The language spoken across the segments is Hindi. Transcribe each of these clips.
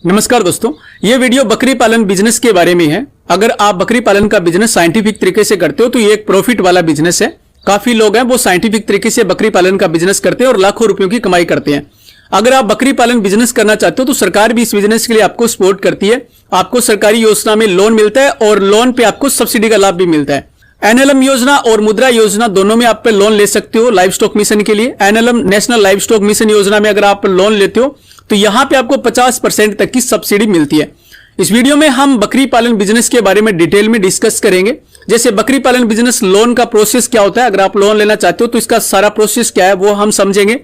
नमस्कार दोस्तों, ये वीडियो बकरी पालन बिजनेस के बारे में है। अगर आप बकरी पालन का बिजनेस साइंटिफिक तरीके से करते हो तो ये एक प्रॉफिट वाला बिजनेस है। काफी लोग हैं वो साइंटिफिक तरीके से बकरी पालन का बिजनेस करते हैं और लाखों रुपयों की कमाई करते हैं। अगर आप बकरी पालन बिजनेस करना चाहते हो तो सरकार भी इस बिजनेस के लिए आपको सपोर्ट करती है। आपको सरकारी योजना में लोन मिलता है और लोन पे आपको सब्सिडी का लाभ भी मिलता है। एनएलएम योजना और मुद्रा योजना दोनों में आप पे लोन ले सकते हो लाइव स्टॉक मिशन के लिए। NLM national live stock mission योजना में अगर आप लोन लेते हो तो यहां पे आपको 50% तक की सब्सिडी मिलती है। इस वीडियो में हम बकरी पालन बिजनेस के बारे में डिटेल में डिस्कस करेंगे। जैसे बकरी पालन बिजनेस लोन का प्रोसेस क्या होता है, अगर आप लोन लेना चाहते हो तो इसका सारा प्रोसेस क्या है वो हम समझेंगे।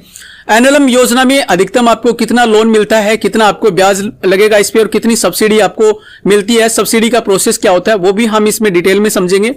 एनएलएम योजना में अधिकतम आपको कितना लोन मिलता है, कितना आपको ब्याज लगेगा इस पे और कितनी सब्सिडी आपको मिलती है, सब्सिडी का प्रोसेस क्या होता है वो भी हम इसमें डिटेल में समझेंगे।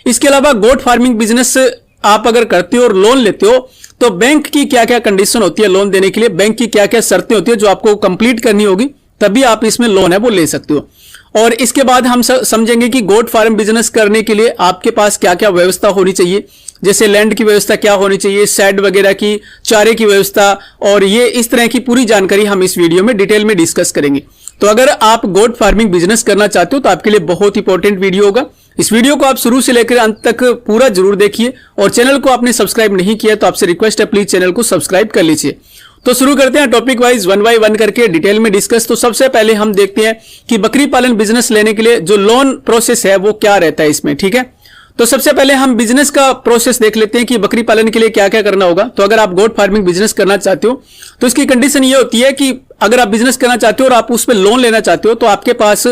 इसके अलावा गोट फार्मिंग बिजनेस आप अगर करते हो और लोन लेते हो तो बैंक की क्या क्या कंडीशन होती है लोन देने के लिए, बैंक की क्या क्या शर्तें होती है जो आपको कंप्लीट करनी होगी तभी आप इसमें लोन है वो ले सकते हो। और इसके बाद हम समझेंगे कि गोट फार्म बिजनेस करने के लिए आपके पास क्या क्या व्यवस्था होनी चाहिए, जैसे लैंड की व्यवस्था क्या होनी चाहिए, शेड वगैरह की, चारे की व्यवस्था, और ये इस तरह की पूरी जानकारी हम इस वीडियो में डिटेल में डिस्कस करेंगे। तो अगर आप गोट फार्मिंग बिजनेस करना चाहते हो तो आपके लिए बहुत इंपॉर्टेंट वीडियो होगा। इस वीडियो को आप शुरू से लेकर अंत तक पूरा जरूर देखिए और चैनल को आपने सब्सक्राइब नहीं किया तो आपसे रिक्वेस्ट है प्लीज चैनल को सब्सक्राइब कर लीजिए। तो शुरू करते हैं topic wise one by one करके डिटेल में डिस्कस। तो सबसे पहले हम देखते हैं कि बकरी पालन बिजनेस लेने के लिए जो लोन प्रोसेस है वो क्या रहता है इसमें, ठीक है। तो सबसे पहले हम बिजनेस का प्रोसेस देख लेते हैं कि बकरी पालन के लिए क्या क्या करना होगा। तो अगर आप गोट फार्मिंग बिजनेस करना चाहते हो तो इसकी कंडीशन ये होती है कि अगर आप बिजनेस करना चाहते हो और आप उस पर लोन लेना चाहते हो तो आपके पास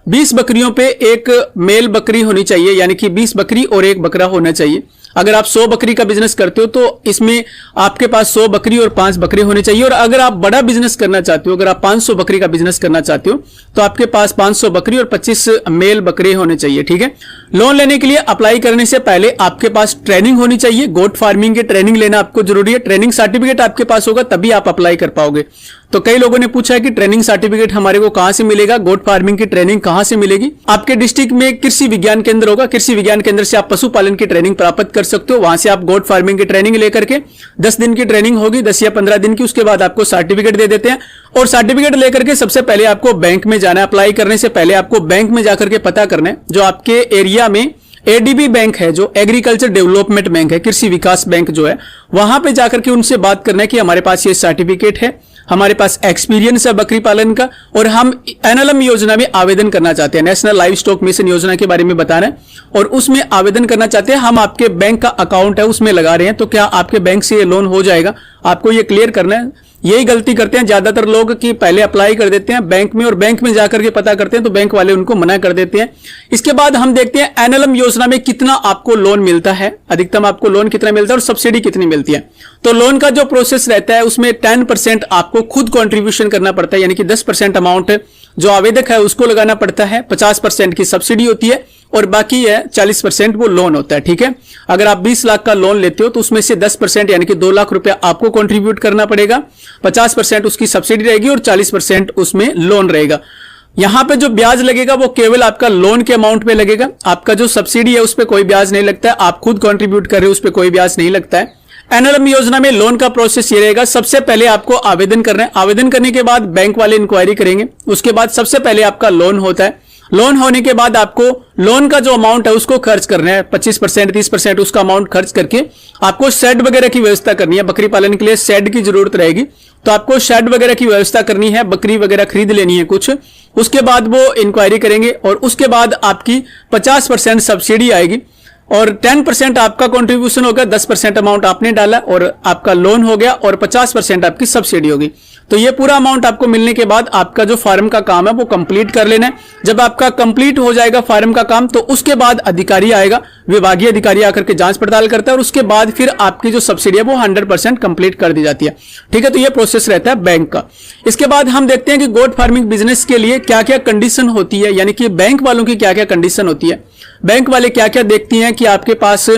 20 बकरियों पे एक मेल बकरी होनी चाहिए, यानी कि 20 बकरी और एक बकरा होना चाहिए। अगर आप 100 बकरी का बिजनेस करते हो तो इसमें आपके पास 100 बकरी और 5 बकरे होने चाहिए। और अगर आप बड़ा बिजनेस करना चाहते हो, अगर आप 500 बकरी का बिजनेस करना चाहते हो तो आपके पास 500 बकरी और 25 मेल बकरे होने चाहिए, ठीक है। लोन लेने के लिए अप्लाई करने से पहले आपके पास ट्रेनिंग होनी चाहिए। गोट फार्मिंग की ट्रेनिंग लेना आपको जरूरी है। ट्रेनिंग सर्टिफिकेट आपके पास होगा तभी आप अप्लाई कर पाओगे। तो कई लोगों ने पूछा है कि ट्रेनिंग सर्टिफिकेट हमारे को कहां से मिलेगा, गोट फार्मिंग की ट्रेनिंग कहां से मिलेगी। आपके डिस्ट्रिक्ट में कृषि विज्ञान केंद्र होगा, कृषि विज्ञान केंद्र से आप पशुपालन की ट्रेनिंग प्राप्त कर सकते हो। वहां से आप गोट फार्मिंग की ट्रेनिंग लेकर के 10 दिन की ट्रेनिंग होगी, 10 या 15 दिन की, उसके बाद आपको सर्टिफिकेट दे देते हैं। और सर्टिफिकेट लेकर के सबसे पहले आपको बैंक में जाना है। अप्लाई करने से पहले आपको बैंक में जाकर के पता करना है, जो आपके एरिया में एडीबी बैंक है, जो एग्रीकल्चर डेवलपमेंट बैंक है, कृषि विकास बैंक जो है, वहां पे जाकर के उनसे बात करना है कि हमारे पास ये सर्टिफिकेट है, हमारे पास एक्सपीरियंस है बकरी पालन का और हम एनएलएम योजना में आवेदन करना चाहते हैं। नेशनल लाइव स्टॉक मिशन योजना के बारे में बताना है और उसमें आवेदन करना चाहते हैं। हम आपके बैंक का अकाउंट है उसमें लगा रहे हैं, तो क्या आपके बैंक से ये लोन हो जाएगा, आपको ये क्लियर करना है। यही गलती करते हैं ज्यादातर लोग कि पहले अप्लाई कर देते हैं बैंक में और बैंक में जाकर के पता करते हैं तो बैंक वाले उनको मना कर देते हैं। इसके बाद हम देखते हैं एनएलएम योजना में कितना आपको लोन मिलता है, अधिकतम आपको लोन कितना मिलता है और सब्सिडी कितनी मिलती है। तो लोन का जो प्रोसेस रहता है उसमें 10% आपको खुद कंट्रीब्यूशन करना पड़ता है, यानी कि 10% अमाउंट जो आवेदक है उसको लगाना पड़ता है, 50% की सब्सिडी होती है और बाकी है 40% वो लोन होता है, ठीक है। अगर आप 20 लाख का लोन लेते हो तो उसमें से 10% यानी कि 2 लाख रुपया आपको कंट्रीब्यूट करना पड़ेगा, 50% उसकी सब्सिडी रहेगी और 40% उसमें लोन रहेगा। यहां पे जो ब्याज लगेगा वो केवल आपका लोन के अमाउंट पे लगेगा। आपका जो सब्सिडी है उस पर कोई ब्याज नहीं लगता है, आप खुद कंट्रीब्यूट कर रहे हो उस पर कोई ब्याज नहीं लगता है। एनएलएम योजना में लोन का प्रोसेस ये रहेगा, सबसे पहले आपको आवेदन करना है। आवेदन करने के बाद बैंक वाले इंक्वायरी करेंगे, उसके बाद सबसे पहले आपका लोन होता है। लोन होने के बाद आपको लोन का जो अमाउंट है उसको खर्च करना है, 25% 30% उसका अमाउंट खर्च करके आपको शेड वगैरह की व्यवस्था करनी है। बकरी पालन के लिए शेड की जरूरत रहेगी तो आपको शेड वगैरह की व्यवस्था करनी है, बकरी वगैरह खरीद लेनी है कुछ। उसके बाद वो इंक्वायरी करेंगे और उसके बाद आपकी 50% सब्सिडी आएगी और 10% आपका कंट्रीब्यूशन होगा, 10% अमाउंट आपने डाला और आपका लोन हो गया और 50% आपकी सब्सिडी होगी। तो ये पूरा अमाउंट आपको मिलने के बाद आपका जो फार्म का काम है वो कंप्लीट कर लेना है। जब आपका कंप्लीट हो जाएगा फार्म का काम तो उसके बाद अधिकारी आएगा, विभागीय अधिकारी आकर के जांच पड़ताल करता है और उसके बाद फिर आपकी जो सब्सिडी है वो 100% कंप्लीट कर दी जाती है, ठीक है। तो ये प्रोसेस रहता है बैंक का। इसके बाद हम देखते हैं कि गोट फार्मिंग बिजनेस के लिए क्या क्या कंडीशन होती है, यानी कि बैंक वालों की क्या क्या कंडीशन होती है, बैंक वाले क्या क्या देखती हैं कि आपके पास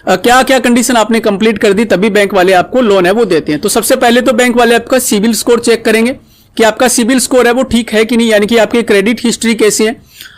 क्या क्या कंडीशन आपने कंप्लीट कर दी तभी बैंक वाले आपको लोन है वो देते हैं। तो सबसे पहले तो बैंक वाले आपका सिविल स्कोर चेक करेंगे कि आपका सिविल स्कोर है वो ठीक है कि नहीं, यानी कि आपकी क्रेडिट हिस्ट्री कैसी है।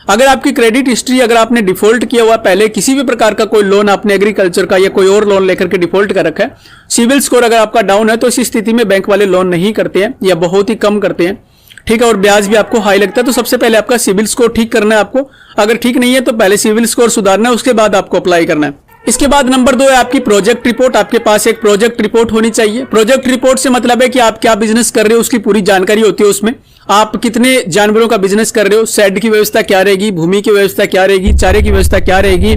अगर आपकी क्रेडिट हिस्ट्री, अगर आपने डिफॉल्ट किया हुआ पहले किसी भी प्रकार का कोई लोन, आपने एग्रीकल्चर का या कोई और लोन लेकर के डिफॉल्ट कर रखा है, सिविल स्कोर अगर आपका डाउन है तो इस स्थिति में बैंक वाले लोन नहीं करते हैं या बहुत ही कम करते हैं। ठीक है, और ब्याज भी आपको हाई लगता है। तो सबसे पहले आपका सिविल स्कोर ठीक करना है आपको। अगर ठीक नहीं है तो पहले सिविल स्कोर सुधारना है, उसके बाद आपको अप्लाई करना है। इसके बाद नंबर 2 है आपकी प्रोजेक्ट रिपोर्ट। आपके पास एक प्रोजेक्ट रिपोर्ट होनी चाहिए। प्रोजेक्ट रिपोर्ट से मतलब है कि आप क्या बिजनेस कर रहे हो उसकी पूरी जानकारी होती है उसमें। आप कितने जानवरों का बिजनेस कर रहे हो, शेड की व्यवस्था क्या रहेगी, भूमि की व्यवस्था क्या रहेगी, चारे की व्यवस्था क्या रहेगी,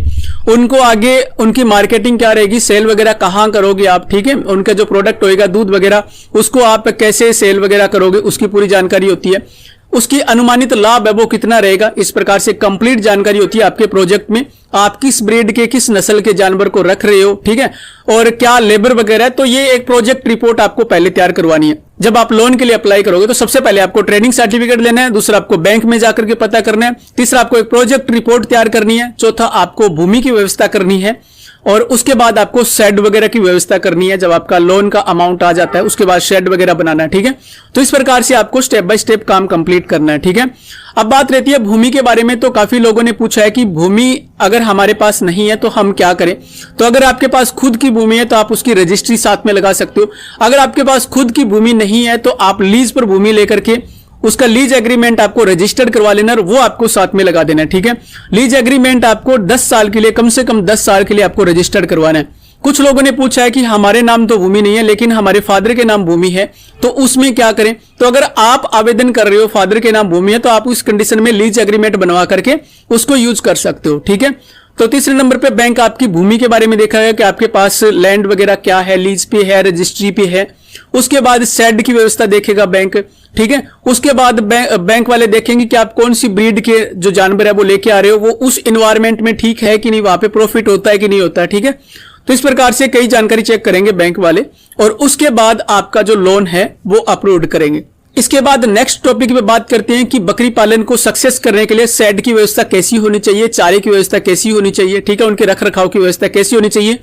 उनको आगे उनकी मार्केटिंग क्या रहेगी, सेल वगैरह कहाँ करोगे आप, ठीक है, उनका जो प्रोडक्ट होएगा दूध वगैरह उसको आप कैसे सेल वगैरह करोगे उसकी पूरी जानकारी होती है। उसकी अनुमानित लाभ है वो कितना रहेगा, इस प्रकार से कंप्लीट जानकारी होती है आपके प्रोजेक्ट में। आप किस ब्रीड के किस नस्ल के जानवर को रख रहे हो, ठीक है, और क्या लेबर वगैरह है। तो ये एक प्रोजेक्ट रिपोर्ट आपको पहले तैयार करवानी है। जब आप लोन के लिए अप्लाई करोगे तो सबसे पहले आपको ट्रेनिंग सर्टिफिकेट लेना है, दूसरा आपको बैंक में जाकर के पता करना है, तीसरा आपको एक प्रोजेक्ट रिपोर्ट तैयार करनी है, चौथा आपको भूमि की व्यवस्था करनी है, और उसके बाद आपको शेड वगैरह की व्यवस्था करनी है। जब आपका लोन का अमाउंट आ जाता है उसके बाद शेड वगैरह बनाना है, ठीक है। तो इस प्रकार से आपको स्टेप बाय स्टेप काम कंप्लीट करना है, ठीक है। अब बात रहती है भूमि के बारे में। तो काफी लोगों ने पूछा है कि भूमि अगर हमारे पास नहीं है तो हम क्या करें। तो अगर आपके पास खुद की भूमि है तो आप उसकी रजिस्ट्री साथ में लगा सकते हो। अगर आपके पास खुद की भूमि नहीं है तो आप लीज पर भूमि लेकर के उसका लीज एग्रीमेंट आपको रजिस्टर्ड करवा लेना और वो आपको साथ में लगा देना है, ठीक है। लीज एग्रीमेंट आपको 10 साल के लिए, कम से कम 10 साल के लिए आपको रजिस्टर्ड करवाना है। कुछ लोगों ने पूछा है कि हमारे नाम तो भूमि नहीं है लेकिन हमारे फादर के नाम भूमि है, तो उसमें क्या करें। तो अगर आप आवेदन कर रहे हो फादर के नाम भूमि है तो आप उस कंडीशन में लीज एग्रीमेंट बनवा करके उसको यूज कर सकते हो, ठीक है। तो तीसरे नंबर पे बैंक आपकी भूमि के बारे में देखा है कि आपके पास लैंड वगैरह क्या है, लीज पे है, रजिस्ट्री पे है। उसके बाद शेड की व्यवस्था देखेगा बैंक, ठीक है। उसके बाद बैंक वाले देखेंगे कि आप कौन सी ब्रीड के जो जानवर है वो लेके आ रहे हो, वो उस इन्वायरमेंट में ठीक है कि नहीं, वहां पे प्रॉफिट होता है कि नहीं होता है, ठीक है। तो इस प्रकार से कई जानकारी चेक करेंगे बैंक वाले और उसके बाद आपका जो लोन है वो अप्रूव करेंगे। इसके बाद नेक्स्ट टॉपिक पे बात करते हैं कि बकरी पालन को सक्सेस करने के लिए शेड की व्यवस्था कैसी होनी चाहिए, चारे की व्यवस्था कैसी होनी चाहिए, ठीक है, उनके रख रखाव की व्यवस्था कैसी होनी चाहिए।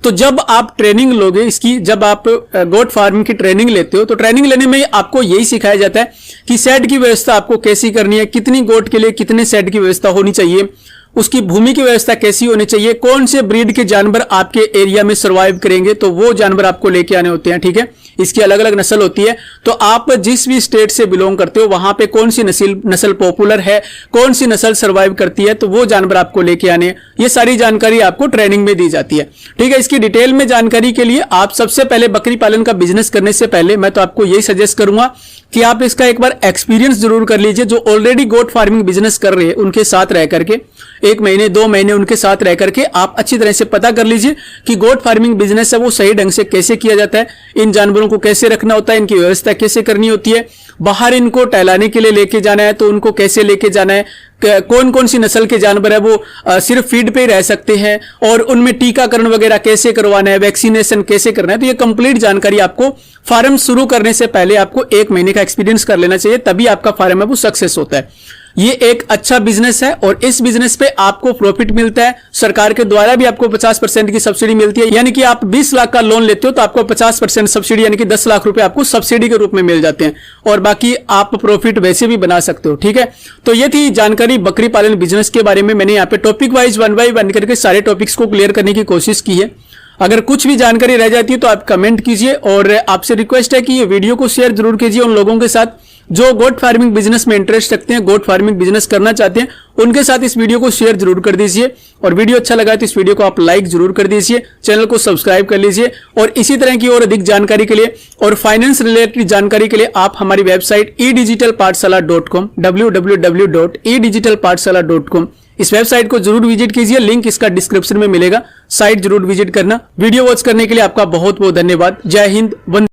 तो जब आप ट्रेनिंग लोगे इसकी, जब आप गोट फार्मिंग की ट्रेनिंग लेते हो तो ट्रेनिंग लेने में आपको यही सिखाया जाता है कि शेड की व्यवस्था आपको कैसी करनी है, कितनी गोट के लिए कितने शेड की व्यवस्था होनी चाहिए, उसकी भूमि की व्यवस्था कैसी होनी चाहिए, कौन से ब्रीड के जानवर आपके एरिया में सर्वाइव करेंगे, तो वो जानवर आपको लेके आने होते हैं, ठीक है। इसकी अलग अलग नस्ल होती है। तो आप जिस भी स्टेट से बिलोंग करते हो वहां पे कौन सी नस्ल पॉपुलर है, कौन सी नस्ल सर्वाइव करती है, तो वो जानवर आपको लेके आने, ये सारी जानकारी आपको ट्रेनिंग में दी जाती है, ठीक है। इसकी डिटेल में जानकारी के लिए आप सबसे पहले बकरी पालन का बिजनेस करने से पहले मैं तो आपको यही सजेस्ट करूंगा कि आप इसका एक बार एक्सपीरियंस जरूर कर लीजिए। जो ऑलरेडी गोट फार्मिंग बिजनेस कर रहे हैं उनके साथ रह करके 1 महीने 2 महीने उनके साथ रह करके आप अच्छी तरह से पता कर लीजिए कि गोट फार्मिंग बिजनेस है वो सही ढंग से कैसे किया जाता है, इन जानवरों को कैसे रखना होता है, इनकी व्यवस्था कैसे करनी होती है, बाहर इनको टहलाने के लिए लेके जाना है तो उनको कैसे लेके जाना है, कौन कौन सी नस्ल के जानवर है वो सिर्फ फीड पे ही रह सकते हैं और उनमें टीकाकरण वगैरह कैसे करवाना है, वैक्सीनेशन कैसे करना है। तो ये कंप्लीट जानकारी आपको फार्म शुरू करने से पहले आपको 1 महीने का एक्सपीरियंस कर लेना चाहिए, तभी आपका फार्म है वो सक्सेस होता है। ये एक अच्छा बिजनेस है और इस बिजनेस पे आपको प्रॉफिट मिलता है। सरकार के द्वारा भी आपको 50% की सब्सिडी मिलती है, यानी कि आप 20 लाख का लोन लेते हो तो आपको 50% सब्सिडी यानी कि 10 लाख रुपए आपको सब्सिडी के रूप में मिल जाते हैं और बाकी आप प्रॉफिट वैसे भी बना सकते हो, ठीक है। तो ये थी जानकारी बकरी पालन बिजनेस के बारे में। मैंने यहाँ पे टॉपिक वाइज 1 बाय 1 करके सारे टॉपिक्स को क्लियर करने की कोशिश की है। अगर कुछ भी जानकारी रह जाती है तो आप कमेंट कीजिए और आपसे रिक्वेस्ट है कि ये वीडियो को शेयर जरूर कीजिए उन लोगों के साथ जो गोट फार्मिंग बिजनेस में इंटरेस्ट रखते हैं, गोट फार्मिंग बिजनेस करना चाहते हैं, उनके साथ इस वीडियो को शेयर जरूर कर दीजिए। और वीडियो अच्छा लगा तो इस वीडियो को आप लाइक जरूर कर दीजिए, चैनल को सब्सक्राइब कर लीजिए और इसी तरह की और अधिक जानकारी के लिए और फाइनेंस रिलेटेड जानकारी के लिए आप हमारी वेबसाइट edigitalpathshala.com www.edigitalpathshala.com इस वेबसाइट को जरूर विजिट कीजिए, लिंक इसका डिस्क्रिप्शन में मिलेगा, साइट जरूर विजिट करना। वीडियो वॉच करने के लिए आपका बहुत बहुत धन्यवाद। जय हिंद, वंदे